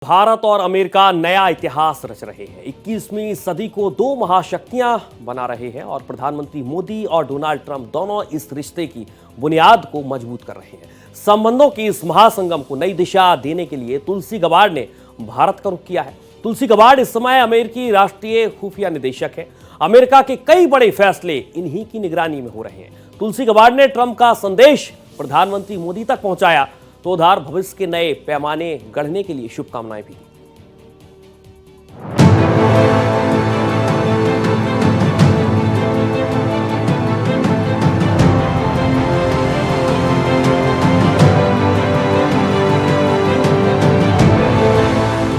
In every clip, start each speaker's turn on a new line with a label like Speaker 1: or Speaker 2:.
Speaker 1: भारत और अमेरिका नया इतिहास रच रहे हैं। 21वीं सदी को दो महाशक्तियां बना रहे हैं और प्रधानमंत्री मोदी और डोनाल्ड ट्रंप दोनों इस रिश्ते की बुनियाद को मजबूत कर रहे हैं। संबंधों की इस महासंगम को नई दिशा देने के लिए तुलसी गबार्ड ने भारत का रुख किया है। तुलसी गबार्ड इस समय अमेरिकी राष्ट्रीय खुफिया निदेशक है। अमेरिका के कई बड़े फैसले इन्हीं की निगरानी में हो रहे हैं। तुलसी गबार्ड ने ट्रंप का संदेश प्रधानमंत्री मोदी तक पहुंचाया तो उधार भविष्य के नए पैमाने गढ़ने के लिए शुभकामनाएं भी दी।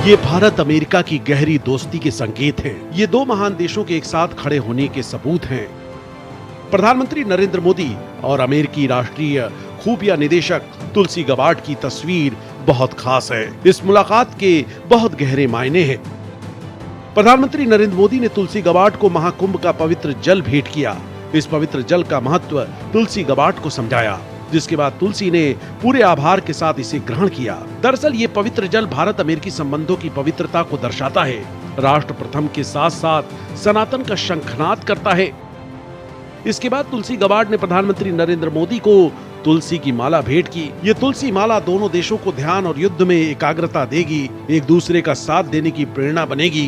Speaker 2: ये भारत अमेरिका की गहरी दोस्ती के संकेत हैं। ये दो महान देशों के एक साथ खड़े होने के सबूत हैं। प्रधानमंत्री नरेंद्र मोदी और अमेरिकी राष्ट्रीय खुफिया निदेशक तुलसी गबार्ड की तस्वीर बहुत खास है। इस मुलाकात के बहुत गहरे मायने हैं। प्रधानमंत्री नरेंद्र मोदी ने तुलसी गबार्ड को महाकुंभ का पवित्र जल भेंट किया। इस पवित्र जल का महत्व तुलसी गबार्ड को समझाया, जिसके बाद तुलसी ने पूरे आभार के साथ इसे ग्रहण किया। दरअसल ये पवित्र जल भारत अमेरिकी संबंधों की पवित्रता को दर्शाता है। राष्ट्र प्रथम के साथ साथ सनातन का शंखनाद करता है। इसके बाद तुलसी गबार्ड ने प्रधानमंत्री नरेंद्र मोदी को तुलसी की माला भेंट की। ये तुलसी माला दोनों देशों को ध्यान और युद्ध में एकाग्रता देगी, एक दूसरे का साथ देने की प्रेरणा बनेगी।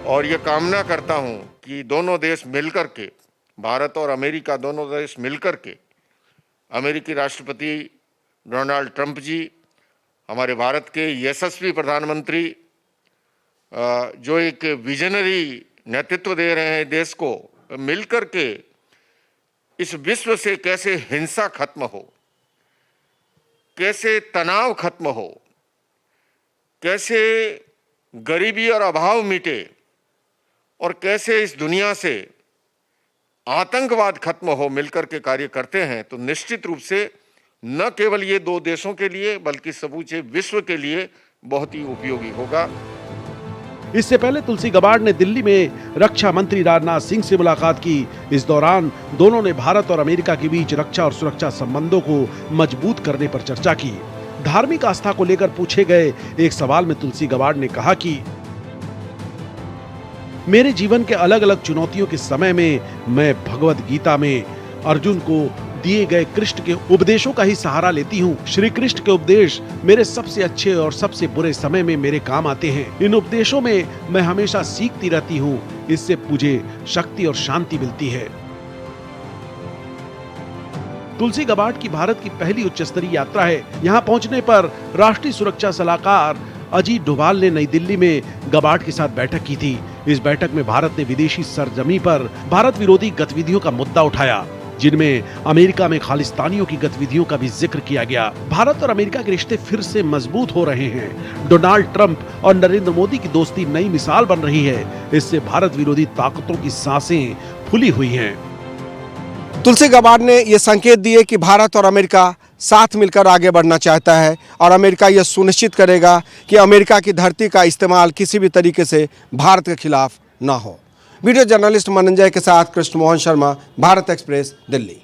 Speaker 3: और ये कामना करता हूं कि दोनों देश मिलकर के, भारत और अमेरिका दोनों देश मिलकर के, अमेरिकी राष्ट्रपति डोनाल्ड ट्रंप जी, हमारे भारत के यशस्वी प्रधानमंत्री जो एक विजनरी नेतृत्व दे रहे हैं देश को, मिलकर के इस विश्व से कैसे हिंसा खत्म हो, कैसे तनाव खत्म हो, कैसे गरीबी और अभाव मिटे और कैसे इस दुनिया से आतंकवाद खत्म हो, मिलकर के कार्य करते हैं, तो निश्चित रूप से न केवल ये दो देशों के लिए बल्कि समूचे विश्व के लिए बहुत ही उपयोगी होगा।
Speaker 2: इससे पहले तुलसी गबार्ड ने दिल्ली में रक्षा मंत्री राजनाथ सिंह से मुलाकात की। इस दौरान दोनों ने भारत और अमेरिका के बीच रक्षा और सुरक्षा संबंधों को मजबूत करने पर चर्चा की। धार्मिक आस्था को लेकर पूछे गए एक सवाल में तुलसी गबार्ड ने कहा कि मेरे जीवन के अलग अलग चुनौतियों के समय में मैं भगवद गीता में अर्जुन को दिए गए कृष्ण के उपदेशों का ही सहारा लेती हूँ। श्री कृष्ण के उपदेश मेरे सबसे अच्छे और सबसे बुरे समय में मेरे काम आते हैं। इन उपदेशों में मैं हमेशा सीखती रहती हूँ। इससे मुझे शक्ति और शांति मिलती है। तुलसी गबार्ड की भारत की पहली उच्च स्तरीय यात्रा है। यहाँ पहुँचने पर राष्ट्रीय सुरक्षा सलाहकार अजीत डोभाल ने नई दिल्ली में गबार्ड के साथ बैठक की थी। इस बैठक में भारत ने विदेशी सरजमी पर भारत विरोधी गतिविधियों का मुद्दा उठाया, जिनमें अमेरिका में खालिस्तानियों की गतिविधियों का भी जिक्र किया गया। भारत और अमेरिका के रिश्ते फिर से मजबूत हो रहे हैं। डोनाल्ड ट्रंप और नरेंद्र मोदी की दोस्ती नई मिसाल बन रही है। इससे भारत विरोधी ताकतों की सांसें फूली हुई हैं।
Speaker 4: तुलसी गबार्ड ने ये संकेत दिए कि भारत और अमेरिका साथ मिलकर आगे बढ़ना चाहता है और अमेरिका यह सुनिश्चित करेगा कि अमेरिका की धरती का इस्तेमाल किसी भी तरीके से भारत के खिलाफ ना हो। वीडियो जर्नलिस्ट मनंजय के साथ कृष्ण मोहन शर्मा, भारत एक्सप्रेस, दिल्ली।